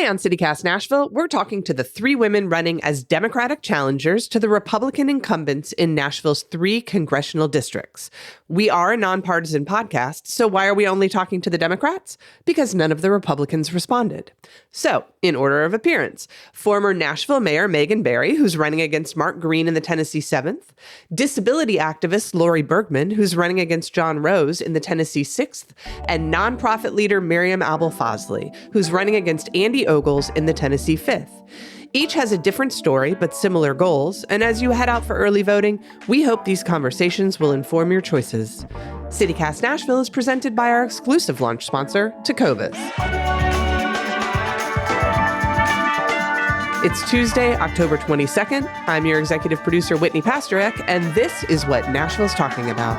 on CityCast Nashville, we're talking to the three women running as Democratic challengers to the Republican incumbents in Nashville's 3 congressional districts. We are a nonpartisan podcast, so why are we only talking to the Democrats? Because none of the Republicans responded. So, in order of appearance, former Nashville Mayor Megan Barry, who's running against Mark Green in the Tennessee 7th, disability activist Lori Bergman, who's running against John Rose in the Tennessee 6th, and nonprofit leader Miriam Abel-Fazli, who's running against Andy Ogles in the Tennessee 5th. Each has a different story, but similar goals, and as you head out for early voting, we hope these conversations will inform your choices. CityCast Nashville is presented by our exclusive launch sponsor, Tecovas. It's Tuesday, October 22nd. I'm your executive producer, Whitney Pastorek, and this is what Nashville's talking about.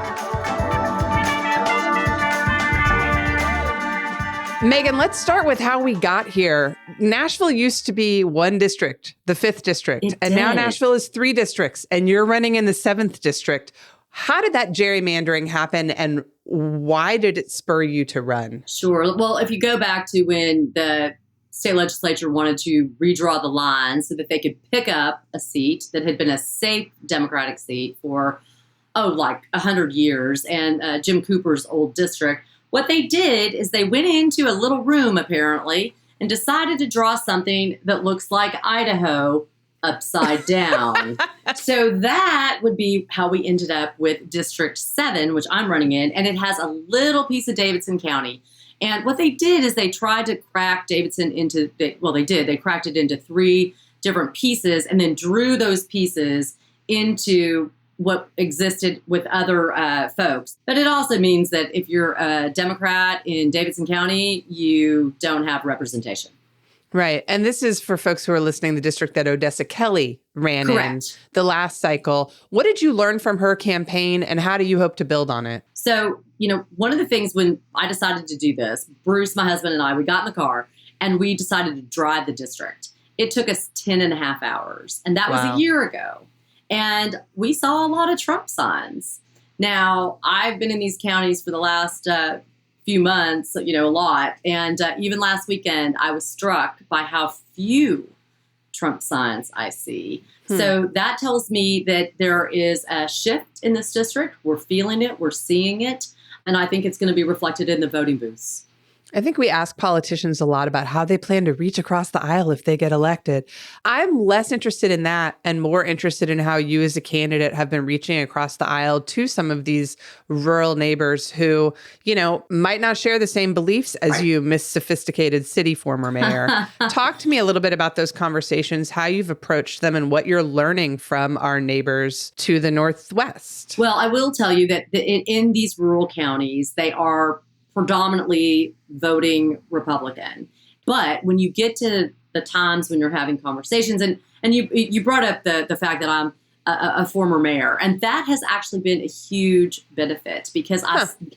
Megan, let's start with how we got here. Nashville used to be one district, the 5th district, and now Nashville is 3 districts, and you're running in the 7th district. How did that gerrymandering happen, and why did it spur you to run? Sure. Well, if you go back to when the state legislature wanted to redraw the lines so that they could pick up a seat that had been a safe Democratic seat for, like 100 years, and Jim Cooper's old district, what they did is they went into a little room, apparently, and decided to draw something that looks like Idaho upside down. So that would be how we ended up with District 7, which I'm running in, and it has a little piece of Davidson County. And what they did is they tried to crack Davidson into, they cracked it into 3 different pieces and then drew those pieces into what existed with other folks. But it also means that if you're a Democrat in Davidson County, you don't have representation. Right. And this is for folks who are listening, the district that Odessa Kelly ran in the last cycle. What did you learn from her campaign, and how do you hope to build on it? So, one of the things when I decided to do this, Bruce, my husband, and I, we got in the car and we decided to drive the district. It took us 10 and a half hours, and that was a year ago. And we saw a lot of Trump signs. Now, I've been in these counties for the last few months, a lot. And even last weekend, I was struck by how few Trump signs I see. So that tells me that there is a shift in this district. We're feeling it. We're seeing it. And I think it's going to be reflected in the voting booths. I think we ask politicians a lot about how they plan to reach across the aisle if they get elected. I'm less interested in that and more interested in how you as a candidate have been reaching across the aisle to some of these rural neighbors who, might not share the same beliefs as you, Miss Sophisticated City former mayor. Talk to me a little bit about those conversations, how you've approached them, and what you're learning from our neighbors to the Northwest. Well, I will tell you that in these rural counties, they are predominantly voting Republican. But when you get to the times when you're having conversations, and you brought up the fact that I'm a former mayor, and that has actually been a huge benefit because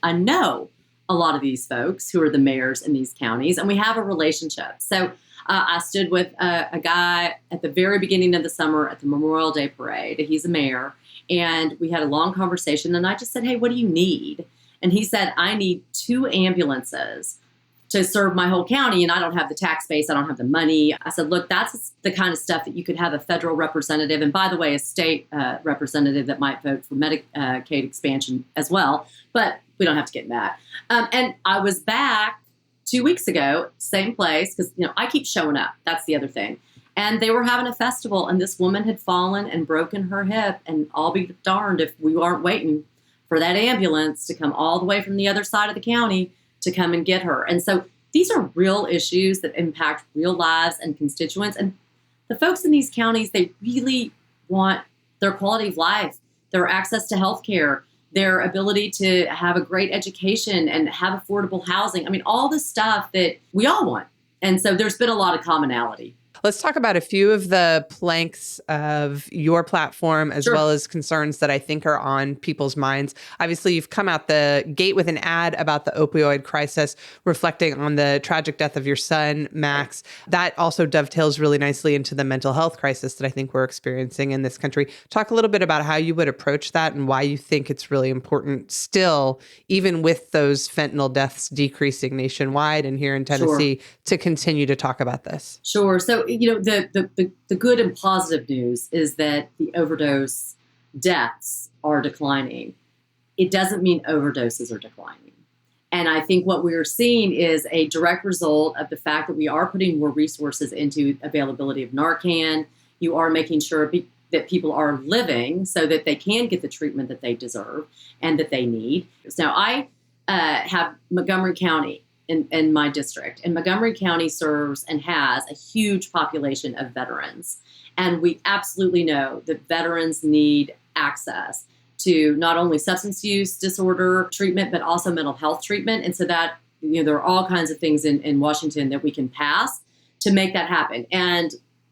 I know a lot of these folks who are the mayors in these counties, and we have a relationship. So I stood with a guy at the very beginning of the summer at the Memorial Day Parade. He's a mayor, and we had a long conversation, and I just said, hey, what do you need? And he said, I need 2 ambulances to serve my whole county, and I don't have the tax base. I don't have the money. I said, look, that's the kind of stuff that you could have a federal representative, and by the way, a state representative that might vote for Medicaid expansion as well. But we don't have to get in that. And I was back 2 weeks ago, same place, because I keep showing up. That's the other thing. And they were having a festival, and this woman had fallen and broken her hip, and I'll be darned if we aren't waiting for that ambulance to come all the way from the other side of the county to come and get her. And so these are real issues that impact real lives and constituents. And the folks in these counties, they really want their quality of life, their access to health care, their ability to have a great education and have affordable housing. I mean, all the stuff that we all want. And so there's been a lot of commonality. Let's talk about a few of the planks of your platform as Sure. well as concerns that I think are on people's minds. Obviously, you've come out the gate with an ad about the opioid crisis, reflecting on the tragic death of your son, Max. That also dovetails really nicely into the mental health crisis that I think we're experiencing in this country. Talk a little bit about how you would approach that and why you think it's really important still, even with those fentanyl deaths decreasing nationwide and here in Tennessee, to continue to talk about this. Sure. So, the good and positive news is that the overdose deaths are declining. It doesn't mean overdoses are declining. And I think what we're seeing is a direct result of the fact that we are putting more resources into availability of Narcan. You are making sure that people are living so that they can get the treatment that they deserve and that they need. So I have Montgomery County in my district. And Montgomery County serves and has a huge population of veterans. And we absolutely know that veterans need access to not only substance use disorder treatment, but also mental health treatment. And so that, there are all kinds of things in Washington that we can pass to make that happen. And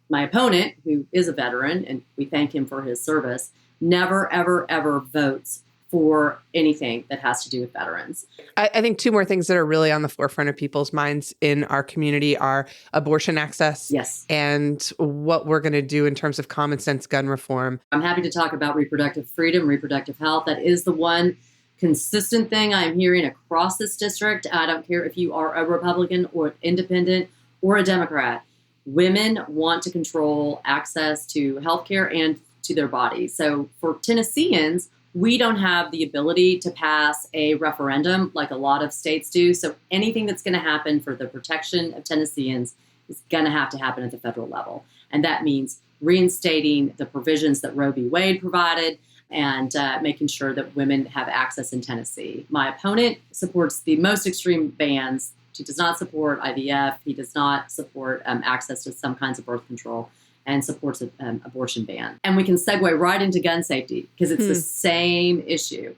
my opponent, who is a veteran, and we thank him for his service, never, ever, ever votes for anything that has to do with veterans. I think two more things that are really on the forefront of people's minds in our community are abortion access, yes, and what we're going to do in terms of common sense gun reform. I'm happy to talk about reproductive freedom, reproductive health. That is the one consistent thing I'm hearing across this district. I don't care if you are a Republican or independent or a Democrat. Women want to control access to healthcare and to their bodies. So for Tennesseans, we don't have the ability to pass a referendum like a lot of states do. So anything that's going to happen for the protection of Tennesseans is going to have to happen at the federal level. And that means reinstating the provisions that Roe v. Wade provided and making sure that women have access in Tennessee. My opponent supports the most extreme bans. He does not support IVF. He does not support access to some kinds of birth control, and supports an abortion ban. And we can segue right into gun safety because it's the same issue.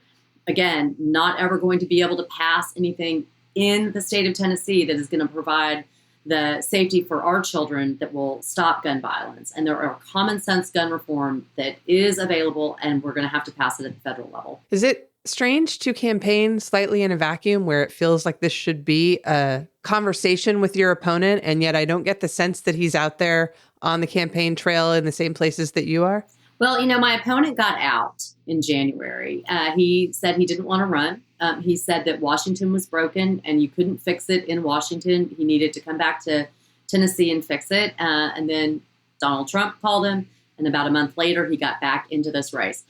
Again, not ever going to be able to pass anything in the state of Tennessee that is going to provide the safety for our children that will stop gun violence. And there are common sense gun reform that is available, and we're going to have to pass it at the federal level. Is it strange to campaign slightly in a vacuum where it feels like this should be a conversation with your opponent, and yet I don't get the sense that he's out there on the campaign trail in the same places that you are? Well, my opponent got out in January. He said he didn't want to run. He said that Washington was broken and you couldn't fix it in Washington. He needed to come back to Tennessee and fix it. And then Donald Trump called him. And about a month later, he got back into this race.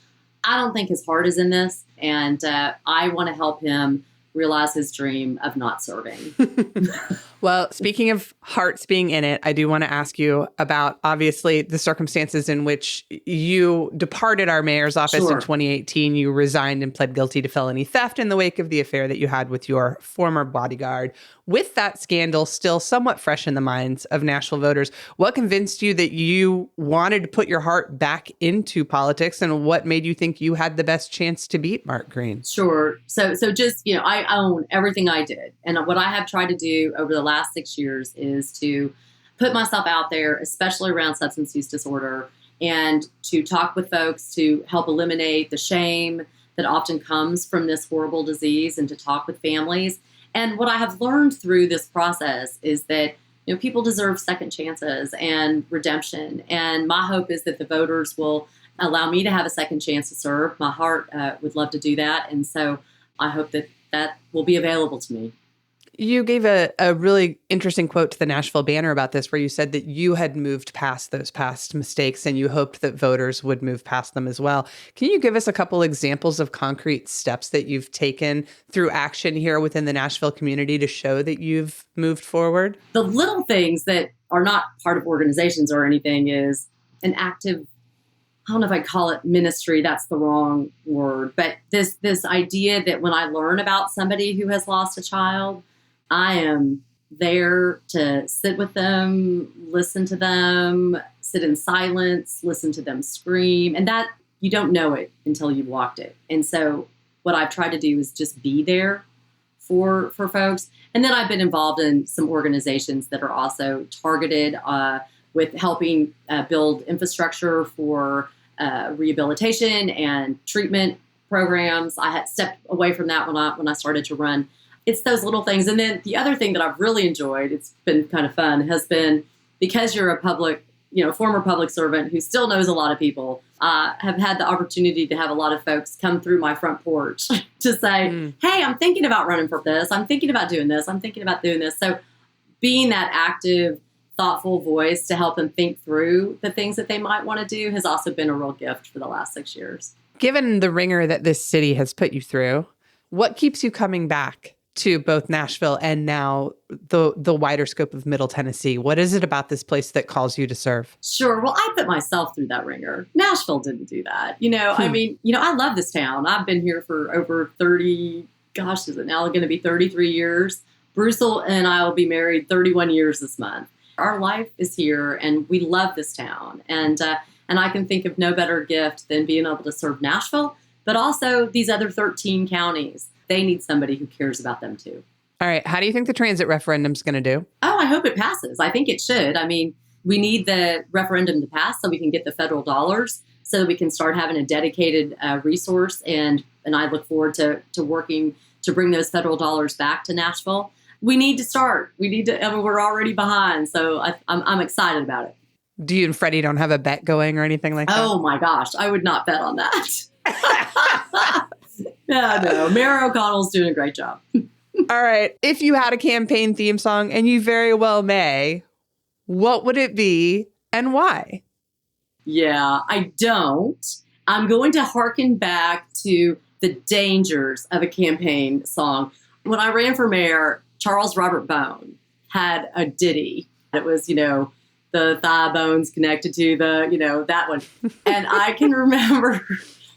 I don't think his heart is in this. And I want to help him realize his dream of not serving. Well, speaking of hearts being in it, I do want to ask you about, obviously, the circumstances in which you departed our mayor's office in 2018. You resigned and pled guilty to felony theft in the wake of the affair that you had with your former bodyguard. With that scandal still somewhat fresh in the minds of Nashville voters, what convinced you that you wanted to put your heart back into politics, and what made you think you had the best chance to beat Mark Green? Sure. So just, I own everything I did. And what I have tried to do over the last 6 years is to put myself out there, especially around substance use disorder, and to talk with folks to help eliminate the shame that often comes from this horrible disease, and to talk with families. And what I have learned through this process is that people deserve second chances and redemption. And my hope is that the voters will allow me to have a second chance to serve. My heart would love to do that. And so I hope that that will be available to me. You gave a really interesting quote to the Nashville Banner about this, where you said that you had moved past those past mistakes and you hoped that voters would move past them as well. Can you give us a couple examples of concrete steps that you've taken through action here within the Nashville community to show that you've moved forward? The little things that are not part of organizations or anything is an active, I don't know if I call it ministry, that's the wrong word, but this idea that when I learn about somebody who has lost a child, I am there to sit with them, listen to them, sit in silence, listen to them scream. And that, you don't know it until you've walked it. And so what I've tried to do is just be there for folks. And then I've been involved in some organizations that are also targeted with helping build infrastructure for rehabilitation and treatment programs. I had stepped away from that when I started to run. It's those little things. And then the other thing that I've really enjoyed, it's been kind of fun, has been because you're a former public servant who still knows a lot of people, have had the opportunity to have a lot of folks come through my front porch to say, hey, I'm thinking about running for this. I'm thinking about doing this. I'm thinking about doing this. So being that active, thoughtful voice to help them think through the things that they might want to do has also been a real gift for the last 6 years. Given the ringer that this city has put you through, what keeps you coming back to both Nashville and now the wider scope of Middle Tennessee? What is it about this place that calls you to serve? Sure. Well, I put myself through that ringer. Nashville didn't do that. I mean, I love this town. I've been here for over 30, is it now going to be 33 years? Bruce and I will be married 31 years this month. Our life is here and we love this town. And I can think of no better gift than being able to serve Nashville, but also these other 13 counties. They need somebody who cares about them too. All right. How do you think the transit referendum's going to do? Oh, I hope it passes. I think it should. I mean, we need the referendum to pass so we can get the federal dollars so that we can start having a dedicated resource. And I look forward to working to bring those federal dollars back to Nashville. We need to start. We're already behind. So I'm excited about it. Do you and Freddie don't have a bet going or anything like that? Oh my gosh. I would not bet on that. No. Mayor O'Connell's doing a great job. All right. If you had a campaign theme song, and you very well may, what would it be and why? Yeah, I don't. I'm going to hearken back to the dangers of a campaign song. When I ran for mayor, Charles Robert Bone had a ditty. It was, the thigh bones connected to that one. And I can remember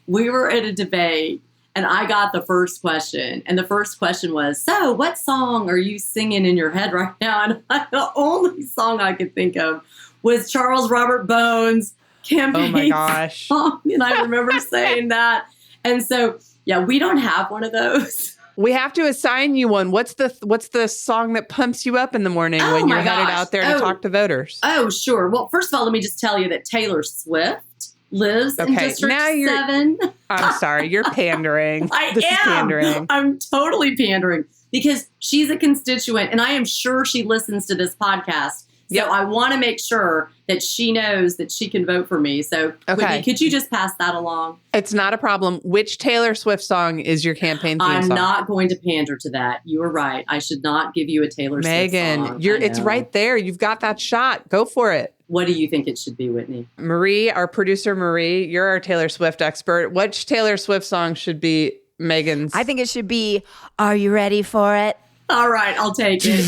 we were at a debate and I got the first question. And the first question was, so what song are you singing in your head right now? And the only song I could think of was Charles Robert Bone's campaign song. And I remember saying that. And so, yeah, we don't have one of those. We have to assign you one. What's the song that pumps you up in the morning when you're headed out there to talk to voters? Oh, sure. Well, first of all, let me just tell you that Taylor Swift lives in District 7. I'm sorry, you're pandering. Is pandering. I'm totally pandering because she's a constituent and I am sure she listens to this podcast. So I want to make sure that she knows that she can vote for me. So Whitney, could you just pass that along? It's not a problem. Which Taylor Swift song is your campaign theme song? I'm not going to pander to that. You are right. I should not give you a Taylor Swift song. Megan, it's right there. You've got that shot. Go for it. What do you think it should be, Whitney? Marie, our producer Marie, you're our Taylor Swift expert. Which Taylor Swift song should be Megan's? I think it should be, Are You Ready For It? All right, I'll take it.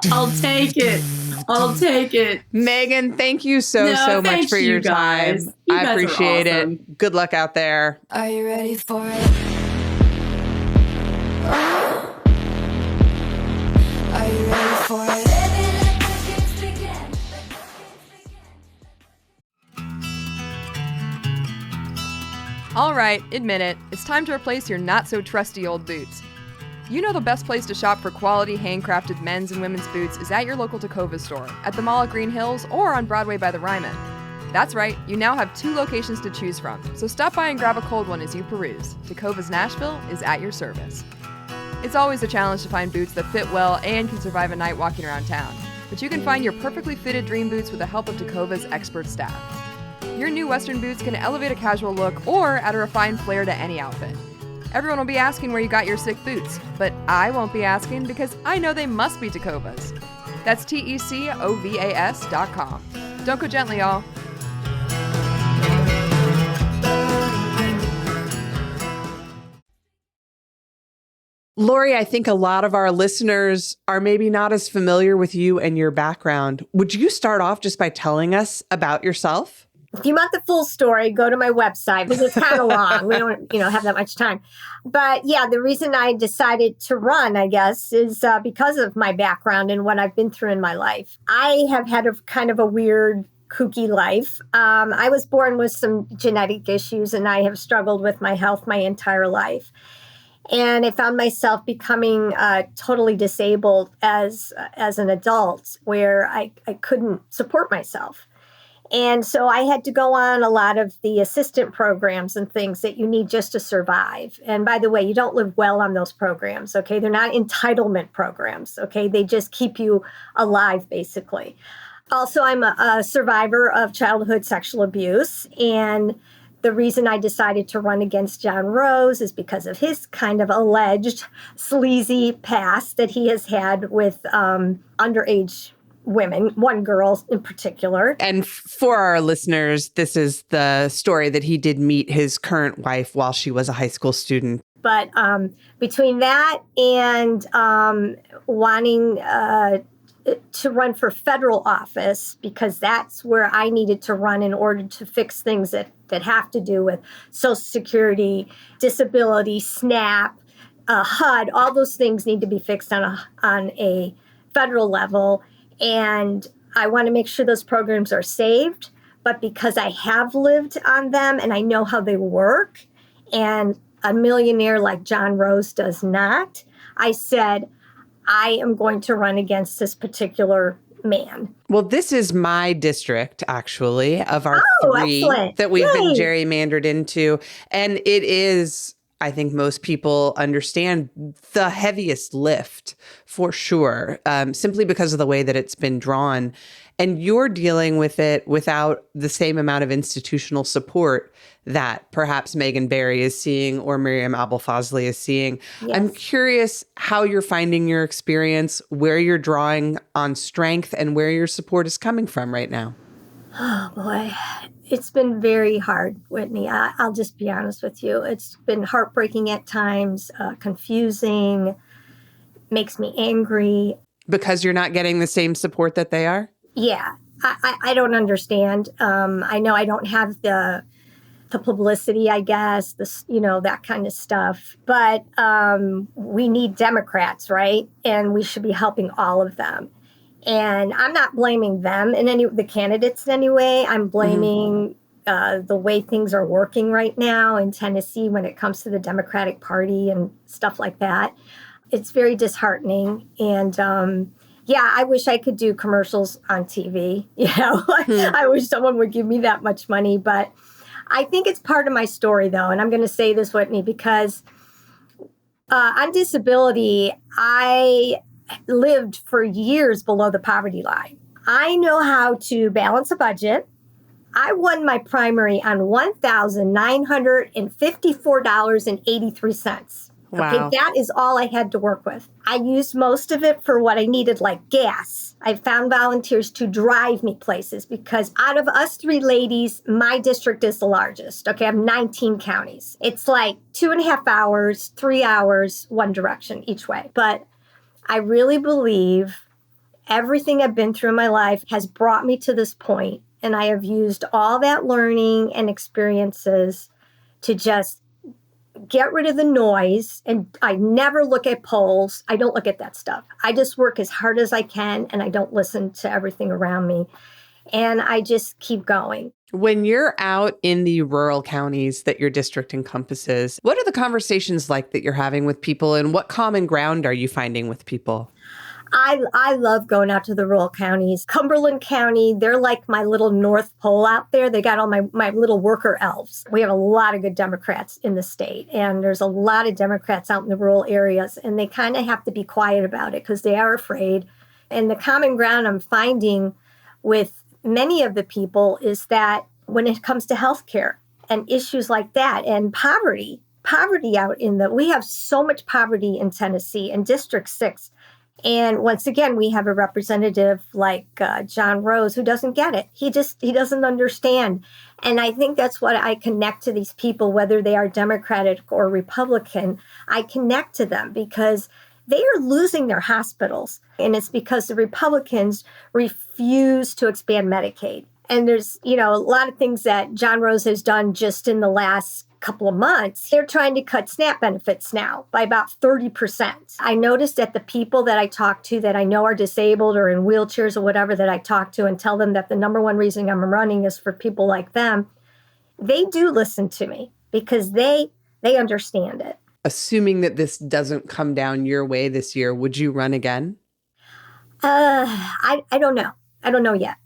I'll take it. Megan, thank you so much for your time. I appreciate it. Good luck out there. Are you ready for it? Are you ready for it? All right, admit it. It's time to replace your not-so-trusty old boots. You know the best place to shop for quality, handcrafted men's and women's boots is at your local Tacova store, at the Mall at Green Hills, or on Broadway by the Ryman. That's right, you now have 2 locations to choose from, so stop by and grab a cold one as you peruse. Tacova's Nashville is at your service. It's always a challenge to find boots that fit well and can survive a night walking around town, but you can find your perfectly fitted dream boots with the help of Tacova's expert staff. Your new Western boots can elevate a casual look or add a refined flair to any outfit. Everyone will be asking where you got your sick boots, but I won't be asking because I know they must be Tacovas. That's TECOVAS.com. Don't go gently, y'all. Lori, I think a lot of our listeners are maybe not as familiar with you and your background. Would you start off just by telling us about yourself? If you want the full story, go to my website because it's kind of long. We don't, have that much time. But yeah, the reason I decided to run, I guess, is because of my background and what I've been through in my life. I have had a kind of a weird, kooky life. I was born with some genetic issues and I have struggled with my health my entire life. And I found myself becoming totally disabled as an adult, where I couldn't support myself. And so I had to go on a lot of the assistant programs and things that you need just to survive. And by the way, you don't live well on those programs, okay? They're not entitlement programs, okay? They just keep you alive, basically. Also, I'm a survivor of childhood sexual abuse. And the reason I decided to run against John Rose is because of his kind of alleged sleazy past that he has had with underage women, one girl in particular. And for our listeners, this is the story that he did meet his current wife while she was a high school student. But between that and wanting to run for federal office, because that's where I needed to run in order to fix things that have to do with Social Security, disability, SNAP, HUD, all those things need to be fixed on a federal level. And I want to make sure those programs are saved. But because I have lived on them and I know how they work, and a millionaire like John Rose does not, I said, I am going to run against this particular man. Well, this is my district, actually, of our three excellent. that we've been Yay. gerrymandered into. And it is, I think most people understand, the heaviest lift for sure, simply because of the way that it's been drawn. And you're dealing with it without the same amount of institutional support that perhaps Megan Barry is seeing or Miriam Abel-Fazli is seeing. Yes. I'm curious how you're finding your experience, where you're drawing on strength, and where your support is coming from right now. Oh, boy. It's been very hard, Whitney. I'll just be honest with you. It's been heartbreaking at times, confusing, makes me angry. Because you're not getting the same support that they are? Yeah, I don't understand. I know I don't have the publicity, I guess, that kind of stuff. But we need Democrats, right? And we should be helping all of them. And I'm not blaming them the candidates in any way. I'm blaming the way things are working right now in Tennessee when it comes to the Democratic Party and stuff like that. It's very disheartening. And yeah, I wish I could do commercials on TV. I wish someone would give me that much money. But I think it's part of my story, though. And I'm going to say this, Whitney, because on disability, I lived for years below the poverty line. I know how to balance a budget. I won my primary on $1,954.83. Wow. Okay, that is all I had to work with. I used most of it for what I needed, like gas. I found volunteers to drive me places because out of us three ladies, my district is the largest. Okay, I have 19 counties. It's like 2.5 hours, 3 hours, one direction each way. But I really believe everything I've been through in my life has brought me to this point, and I have used all that learning and experiences to just get rid of the noise. And I never look at polls. I don't look at that stuff. I just work as hard as I can, and I don't listen to everything around me. And I just keep going. When you're out in the rural counties that your district encompasses, what are the conversations like that you're having with people, and what common ground are you finding with people? I love going out to the rural counties. Cumberland County, they're like my little North Pole out there. They got all my little worker elves. We have a lot of good Democrats in the state, and there's a lot of Democrats out in the rural areas, and they kind of have to be quiet about it because they are afraid. And the common ground I'm finding with many of the people is that when it comes to healthcare and issues like that and poverty out we have so much poverty in Tennessee in District 6. And once again, we have a representative like John Rose who doesn't get it. He doesn't understand. And I think that's what I connect to these people, whether they are Democratic or Republican. I connect to them because they are losing their hospitals. And it's because the Republicans refuse to expand Medicaid. And there's, a lot of things that John Rose has done just in the last couple of months. They're trying to cut SNAP benefits now by about 30%. I noticed that the people that I talk to that I know are disabled or in wheelchairs or whatever that I talk to and tell them that the number one reason I'm running is for people like them, they do listen to me because they understand it. assuming that this doesn't come down your way this year, would you run again? I don't know. I don't know yet.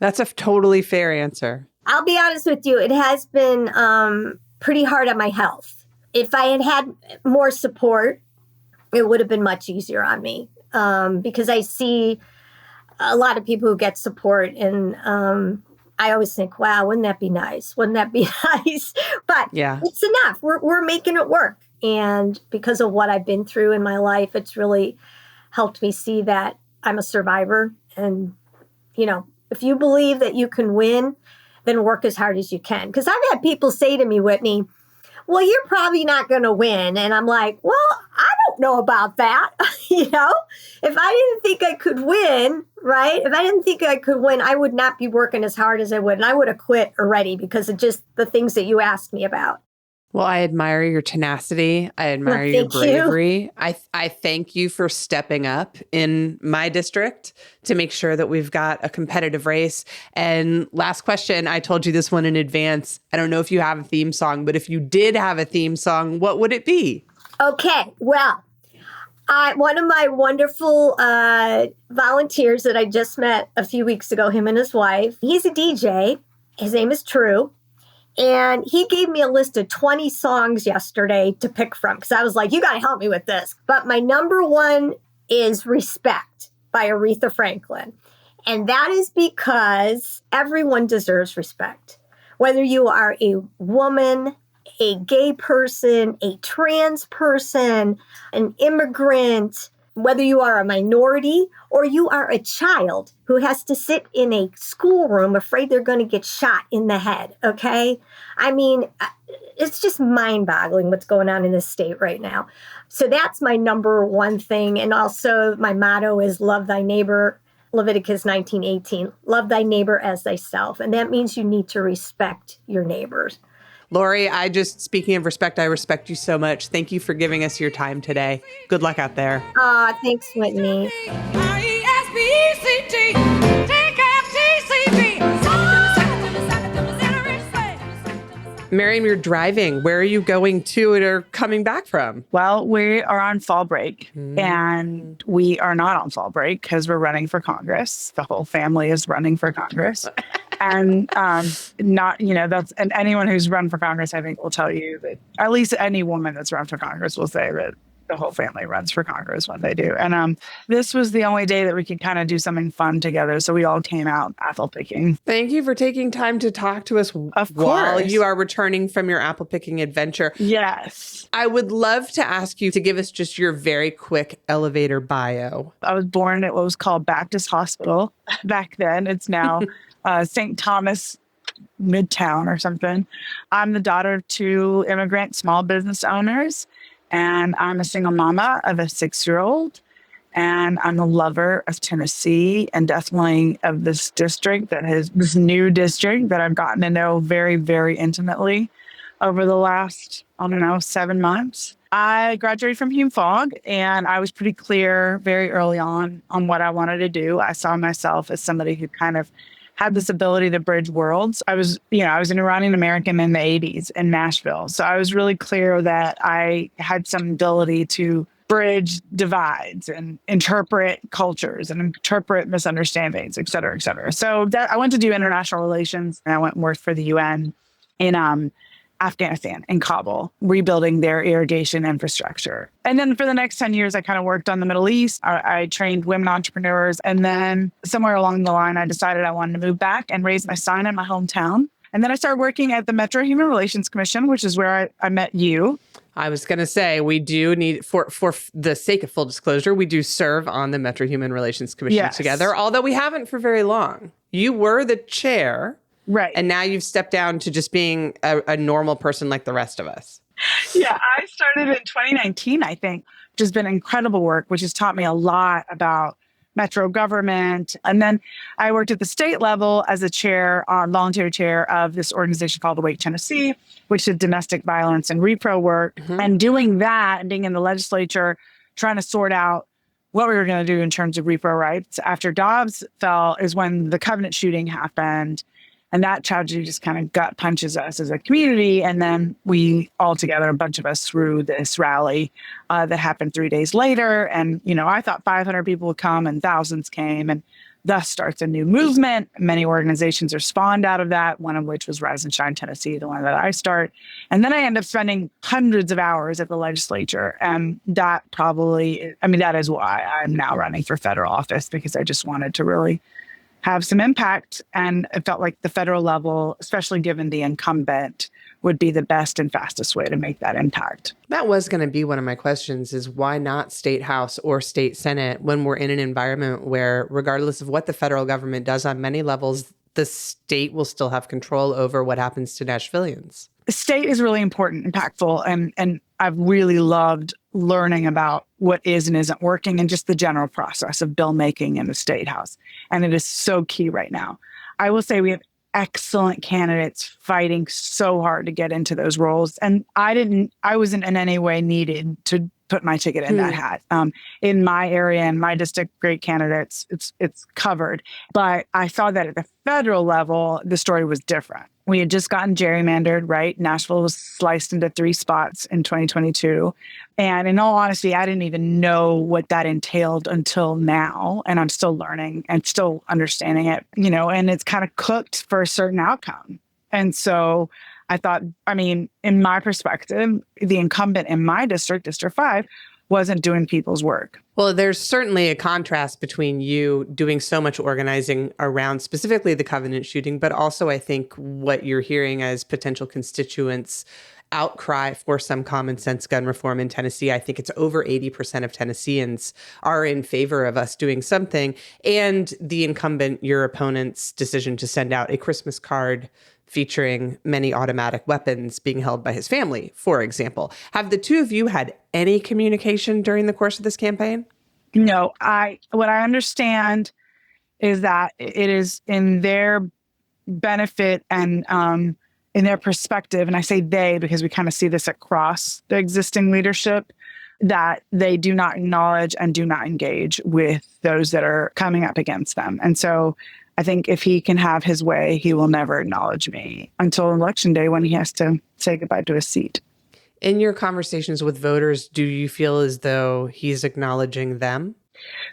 That's a totally fair answer. I'll be honest with you. It has been pretty hard on my health. If I had more support, it would have been much easier on me because I see a lot of people who get support, and I always think, wow, wouldn't that be nice? Wouldn't that be nice? But Yeah. It's enough. We're making it work. And because of what I've been through in my life, it's really helped me see that I'm a survivor. And, you know, if you believe that you can win, then work as hard as you can. Because I've had people say to me, Whitney, well, you're probably not going to win. And I'm like, well, I don't know about that. You know, if I didn't think I could win, right? If I didn't think I could win, I would not be working as hard as I would. And I would have quit already because of just the things that you asked me about. Well, I admire your tenacity. I admire your bravery. I thank you for stepping up in my district to make sure that we've got a competitive race. And last question, I told you this one in advance. I don't know if you have a theme song, but if you did have a theme song, what would it be? Okay, well, one of my wonderful volunteers that I just met a few weeks ago, him and his wife, he's a DJ. His name is True. And he gave me a list of 20 songs yesterday to pick from because I was like, you got to help me with this. But my number one is Respect by Aretha Franklin. And that is because everyone deserves respect. Whether you are a woman, a gay person, a trans person, an immigrant, whether you are a minority or you are a child who has to sit in a schoolroom afraid they're going to get shot in the head, okay? I mean, it's just mind-boggling what's going on in this state right now. So that's my number one thing. And also my motto is love thy neighbor, Leviticus 19:18, love thy neighbor as thyself. And that means you need to respect your neighbors. Lori, speaking of respect, I respect you so much. Thank you for giving us your time today. Good luck out there. Thanks, Whitney. Miriam, you're driving. Where are you going to or coming back from? Well, we are on fall break and we are not on fall break because we're running for Congress. The whole family is running for Congress. And and anyone who's run for Congress, I think, will tell you that at least any woman that's run for Congress will say that the whole family runs for Congress when they do. And this was the only day that we could kind of do something fun together. So we all came out apple picking. Thank you for taking time to talk to us while you are returning from your apple picking adventure. Yes. I would love to ask you to give us just your very quick elevator bio. I was born at what was called Baptist Hospital back then. It's now St. Thomas Midtown or something. I'm the daughter of 2 immigrant small business owners, and I'm a single mama of a 6-year-old, and I'm a lover of Tennessee and definitely of this district this new district that I've gotten to know very, very intimately over the last, 7 months. I graduated from Hume Fogg, and I was pretty clear very early on what I wanted to do. I saw myself as somebody who kind of had this ability to bridge worlds. I was an Iranian American in the 80s in Nashville. So I was really clear that I had some ability to bridge divides and interpret cultures and interpret misunderstandings, et cetera, et cetera. So I went to do international relations, and I went and worked for the UN in Afghanistan, in Kabul, rebuilding their irrigation infrastructure. And then for the next 10 years, I kind of worked on the Middle East. I trained women entrepreneurs. And then somewhere along the line, I decided I wanted to move back and raise my son in my hometown. And then I started working at the Metro Human Relations Commission, which is where I met you. I was going to say, we do need, for the sake of full disclosure, we do serve on the Metro Human Relations Commission together, although we haven't for very long. You were the chair. Right. And now you've stepped down to just being a normal person like the rest of us. Yeah, I started in 2019, I think, which has been incredible work, which has taught me a lot about Metro government. And then I worked at the state level as a volunteer chair of this organization called Awake Tennessee, which did domestic violence and repro work. Mm-hmm. And doing that and being in the legislature, trying to sort out what we were going to do in terms of repro rights. After Dobbs fell is when the Covenant shooting happened. And that tragedy just kind of gut punches us as a community. And then we all together, a bunch of us, threw this rally that happened 3 days later. And, I thought 500 people would come and thousands came. And thus starts a new movement. Many organizations are spawned out of that, one of which was Rise and Shine Tennessee, the one that I start. And then I end up spending hundreds of hours at the legislature. And that that is why I'm now running for federal office, because I just wanted to really have some impact. And it felt like the federal level, especially given the incumbent, would be the best and fastest way to make that impact. That was going to be one of my questions, is why not state house or state senate when we're in an environment where, regardless of what the federal government does on many levels, the state will still have control over what happens to Nashvillians? The state is really important, impactful, and I've really loved learning about what is and isn't working and just the general process of bill making in the state house. And it is so key right now. I will say we have excellent candidates fighting so hard to get into those roles. And I wasn't in any way needed to put my ticket in that hat. In my area, in my district, great candidates, it's covered. But I saw that at the federal level, the story was different. We had just gotten gerrymandered, right? Nashville was sliced into 3 spots in 2022. And in all honesty, I didn't even know what that entailed until now. And I'm still learning and still understanding it, and it's kind of cooked for a certain outcome. And so I thought, in my perspective, the incumbent in my district, District 5, wasn't doing people's work. Well, there's certainly a contrast between you doing so much organizing around specifically the Covenant shooting, but also I think what you're hearing as potential constituents' outcry for some common sense gun reform in Tennessee. I think it's over 80% of Tennesseans are in favor of us doing something. And the incumbent, your opponent's decision to send out a Christmas card featuring many automatic weapons being held by his family, for example. Have the two of you had any communication during the course of this campaign? No, what I understand is that it is in their benefit and in their perspective, and I say they because we kind of see this across the existing leadership, that they do not acknowledge and do not engage with those that are coming up against them. And so I think if he can have his way, he will never acknowledge me until Election Day when he has to say goodbye to his seat. In your conversations with voters, do you feel as though he's acknowledging them?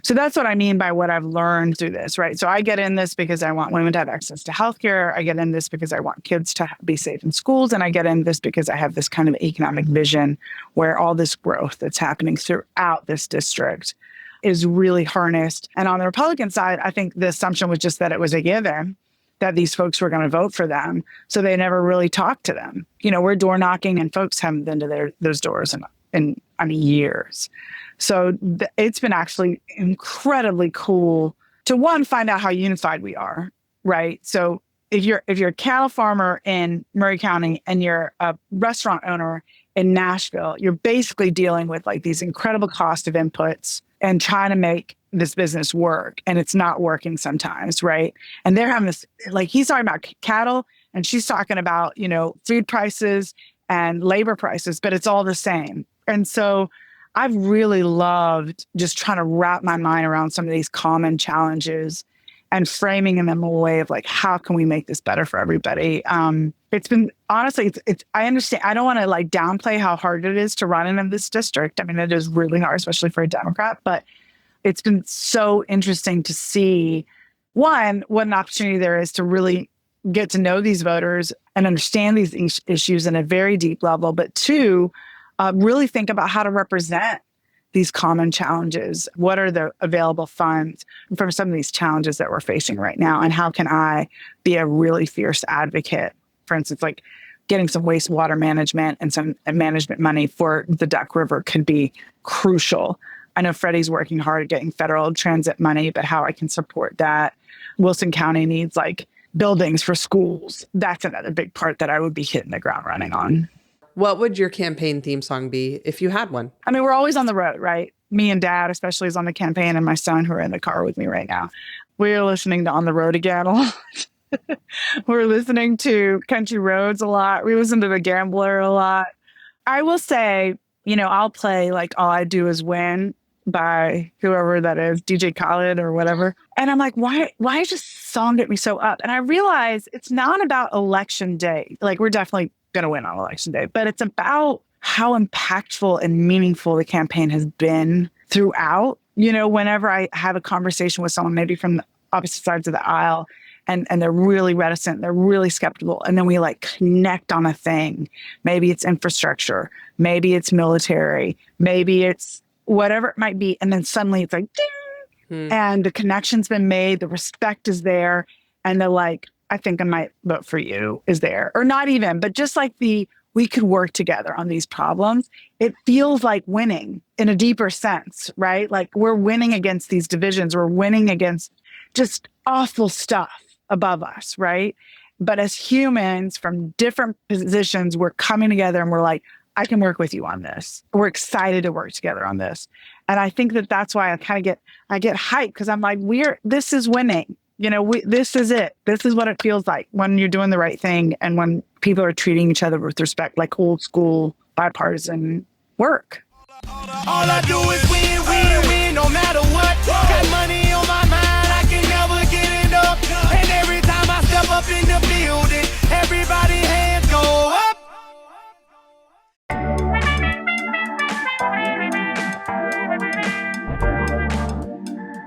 So that's what I mean by what I've learned through this, right? So I get in this because I want women to have access to healthcare. I get in this because I want kids to be safe in schools. And I get in this because I have this kind of economic vision where all this growth that's happening throughout this district is really harnessed. And on the Republican side, I think the assumption was just that it was a given that these folks were going to vote for them. So they never really talked to them. We're door knocking and folks haven't been to those doors in years. So it's been actually incredibly cool to, one, find out how unified we are, right? So if you're a cattle farmer in Murray County and you're a restaurant owner in Nashville, you're basically dealing with like these incredible cost of inputs and trying to make this business work. And it's not working sometimes, right? And they're having this, like he's talking about cattle and she's talking about, food prices and labor prices, but it's all the same. And so I've really loved just trying to wrap my mind around some of these common challenges and framing them in a way of like, how can we make this better for everybody? It's been, honestly, I understand. I don't want to like downplay how hard it is to run in this district. It is really hard, especially for a Democrat, but it's been so interesting to see, one, what an opportunity there is to really get to know these voters and understand these issues in a very deep level, but two, really think about how to represent these common challenges. What are the available funds for some of these challenges that we're facing right now? And how can I be a really fierce advocate? For instance, like getting some wastewater management and some management money for the Duck River could be crucial. I know Freddie's working hard at getting federal transit money, but how I can support that. Wilson County needs like buildings for schools. That's another big part that I would be hitting the ground running on. What would your campaign theme song be if you had one? We're always on the road, right? Me and Dad, especially, is on the campaign, and my son, who are in the car with me right now. We're listening to On the Road Again a lot. We're listening to Country Roads a lot. We listen to The Gambler a lot. I will say, I'll play like All I Do Is Win by whoever that is, DJ Khaled or whatever. And I'm like, why is this song get me so up? And I realize it's not about election day. Like, we're definitely going to win on election day, but it's about how impactful and meaningful the campaign has been throughout. You know, whenever I have a conversation with someone, maybe from the opposite sides of the aisle, and they're really reticent, they're really skeptical, and then we like connect on a thing. Maybe it's infrastructure, maybe it's military, maybe it's whatever it might be. And then suddenly it's like, ding, and the connection's been made, the respect is there. And they're like, I think I might vote for you is there. Or not even, but just like we could work together on these problems. It feels like winning in a deeper sense, right? Like we're winning against these divisions. We're winning against just awful stuff above us, right? But as humans from different positions, we're coming together and we're like, I can work with you on this. We're excited to work together on this. And I think that that's why I get hyped, because I'm like, this is winning. You know, this is it. This is what it feels like when you're doing the right thing and when people are treating each other with respect, like old school bipartisan work. All I do is win, win, win, no matter what. Got money on my mind, I can never get enough. And every time I step up in the building, everybody hands go up.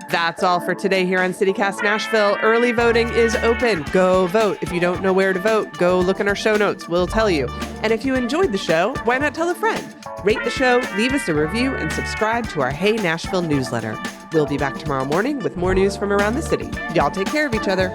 That's all for today here on CityCast Nashville. Early voting is open. Go vote. If you don't know where to vote, go look in our show notes. We'll tell you. And if you enjoyed the show, why not tell a friend? Rate the show, leave us a review, and subscribe to our Hey Nashville newsletter. We'll be back tomorrow morning with more news from around the city. Y'all take care of each other.